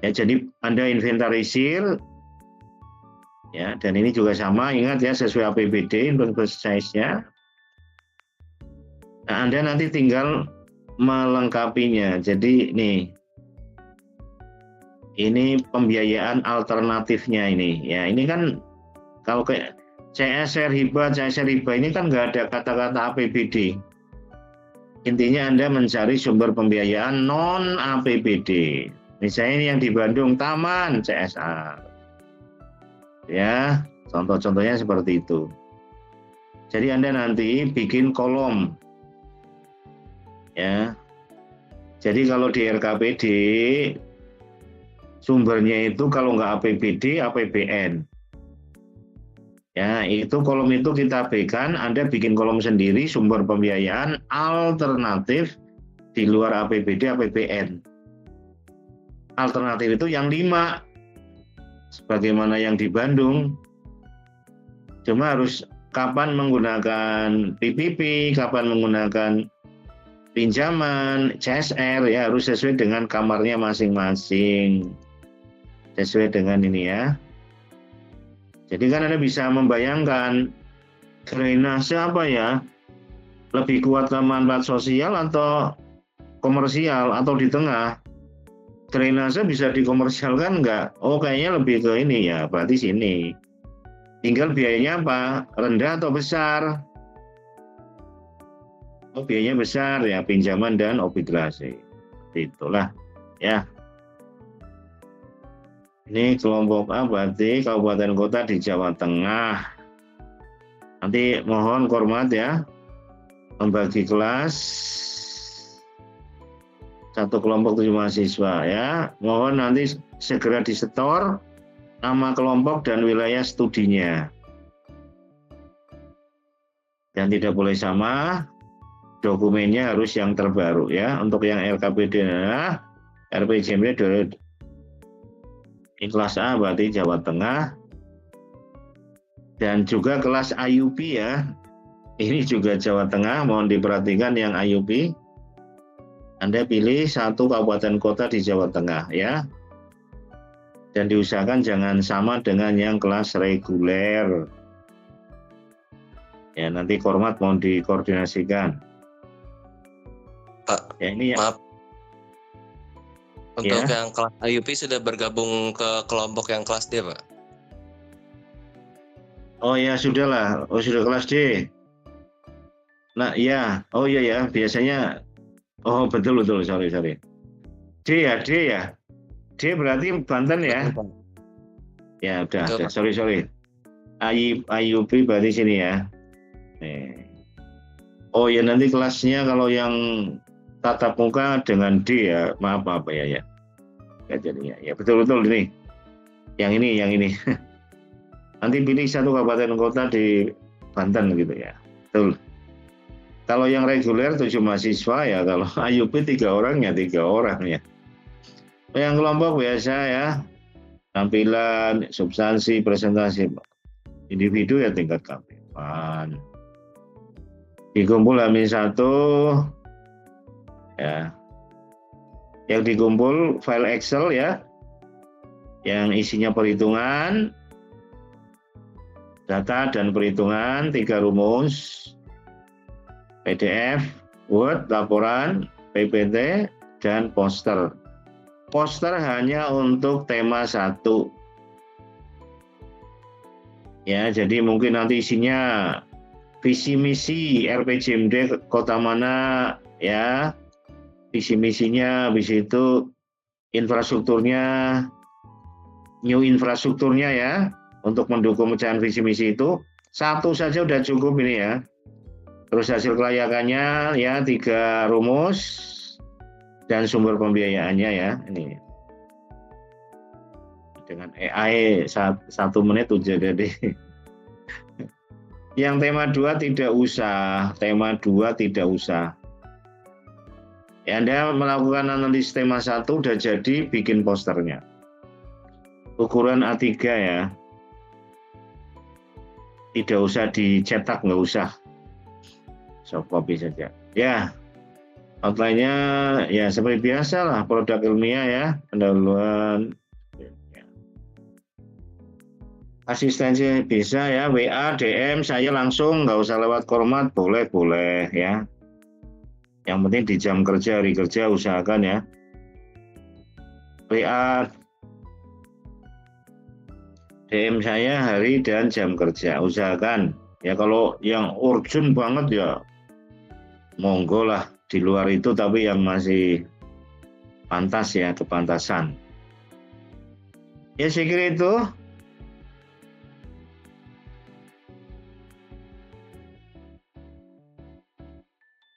A: Ya, jadi Anda inventarisir ya, dan ini juga sama, ingat ya, sesuai APBD investment size-nya. Nah, Anda nanti tinggal melengkapinya. Jadi ini pembiayaan alternatifnya ini. Ya, ini kan kalau kayak CSR hibah ini kan nggak ada kata-kata APBD. Intinya Anda mencari sumber pembiayaan non APBD. Misalnya ini yang di Bandung, Taman CSR. Ya, contoh-contohnya seperti itu. Jadi Anda nanti bikin kolom. Ya. Jadi kalau di RKPD sumbernya itu kalau nggak APBD, APBN. Ya, itu kolom itu kita berikan, Anda bikin kolom sendiri sumber pembiayaan alternatif di luar APBD, APBN. Alternatif itu yang 5, sebagaimana yang di Bandung. Cuma harus kapan menggunakan PPP, kapan menggunakan pinjaman, CSR, ya harus sesuai dengan kamarnya masing-masing. Sesuai dengan ini ya. Jadi kan Anda bisa membayangkan drainase apa ya? Lebih kuat ke manfaat sosial atau komersial atau di tengah? Drainase bisa dikomersialkan enggak? Oh kayaknya lebih ke ini ya, berarti sini. Tinggal biayanya apa? Rendah atau besar? Oh biayanya besar ya, pinjaman dan obligasi. Itulah ya. Ini kelompok A berarti kabupaten kota di Jawa Tengah. Nanti mohon hormat ya, membagi kelas. 1 kelompok 7 mahasiswa ya. Mohon nanti segera disetor nama kelompok dan wilayah studinya. Dan tidak boleh sama, dokumennya harus yang terbaru ya. Untuk yang RKPD RPJMD kelas A berarti Jawa Tengah. Dan juga kelas IUP ya. Ini juga Jawa Tengah, mohon diperhatikan yang IUP. Anda pilih 1 kabupaten kota di Jawa Tengah ya. Dan diusahakan jangan sama dengan yang kelas reguler. Ya, nanti Kormat mohon dikoordinasikan.
B: Pak,
A: ya, ini ya.
B: Maaf. Untuk yang kelas IUP sudah bergabung ke kelompok yang kelas D, Pak?
A: Oh ya, sudah lah. Oh, sudah kelas D. Nah, ya. Oh iya ya, biasanya. Oh, betul. Sorry. D ya. D berarti Banten ya?
B: Betul, Pak.
A: Ya, udah.
B: Betul,
A: Sorry. IUP berarti sini ya. Oh ya, nanti kelasnya kalau yang tatap muka dengan D ya, maaf apa ya. Ya jadinya. Ya betul ini. Yang ini. Nanti pilih 1 kabupaten kota di Banten gitu ya. Betul. Kalau yang reguler 7 mahasiswa ya, kalau IUP 3 orang ya 3 orang ya. Yang kelompok biasa ya, tampilan, substansi, presentasi. Individu ya tingkat kapitan. Dikumpul H-1 ya. Yang dikumpul file Excel ya. Yang isinya perhitungan, data dan perhitungan, 3 rumus, PDF, Word, laporan, PPT, dan poster. Poster hanya untuk tema 1. Ya, jadi mungkin nanti isinya visi misi RPJMD kota mana ya. Visi misinya, habis itu infrastrukturnya, new infrastrukturnya ya, untuk mendukung pecahan visi misi itu. 1 saja udah cukup ini ya. Terus hasil kelayakannya ya 3 rumus dan sumber pembiayaannya ya. Ini dengan AI 1 menit udah jadi. Yang tema 2 tidak usah, tema 2 tidak usah. Ya, Anda melakukan analisis tema 1 udah jadi bikin posternya. Ukuran A3 ya. Tidak usah dicetak, nggak usah. Soft copy saja. Ya, outline-nya ya seperti biasa lah, produk ilmiah ya, pendahuluan. Asistensi bisa ya, WA, DM, saya langsung, nggak usah lewat format, boleh ya. Yang penting di jam kerja, hari kerja usahakan ya. WA, DM saya hari dan jam kerja, usahakan. Ya kalau yang urgent banget ya, monggo lah di luar itu, tapi yang masih pantas ya, kepantasan. Ya saya kira itu.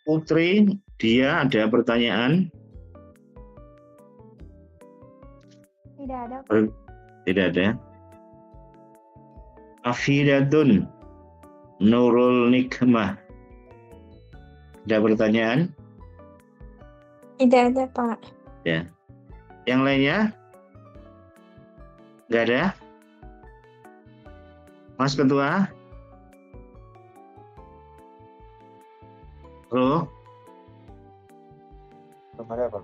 A: Putri, dia ada pertanyaan?
C: Tidak ada, Pak.
A: Tidak ada. Afidatun Nurul Nikmah. Ada pertanyaan?
C: Tidak ada, Pak.
A: Ya. Yang lainnya? Enggak ada? Mas Ketua? Halo?
D: Belum ada, Pak.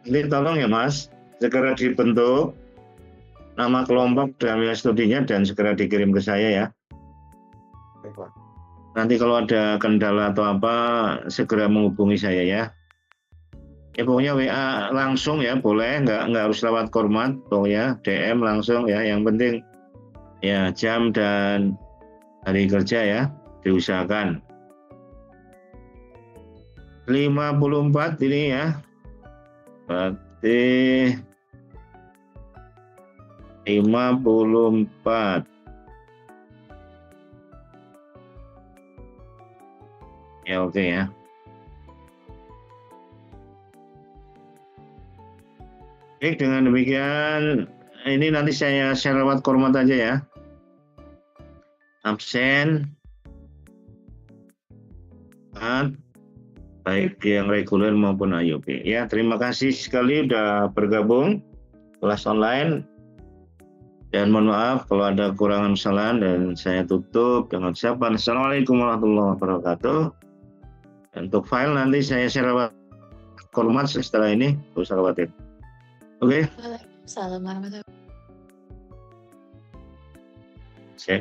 A: Ini tolong ya Mas, segera dibentuk nama kelompok dan wilayah studinya dan segera dikirim ke saya ya.
D: Baik, Pak.
A: Nanti kalau ada kendala atau apa, segera menghubungi saya ya. Ya pokoknya WA langsung ya, boleh, nggak harus lewat format, pokoknya DM langsung ya. Yang penting ya jam dan hari kerja ya, diusahakan. 54 ini ya, berarti 54. Ya oke ya. Baik, dengan demikian ini nanti saya share lewat format aja ya. Absen, baik yang reguler maupun AYP. Ya, terima kasih sekali sudah bergabung kelas online. Dan mohon maaf kalau ada kekurangan kesalahan dan saya tutup dengan ucapan Assalamualaikum warahmatullahi wabarakatuh. Untuk file nanti saya share lewat format setelah ini, tidak usah khawatir. Oke.
E: Waalaikumsalam warahmatullahi
A: Saya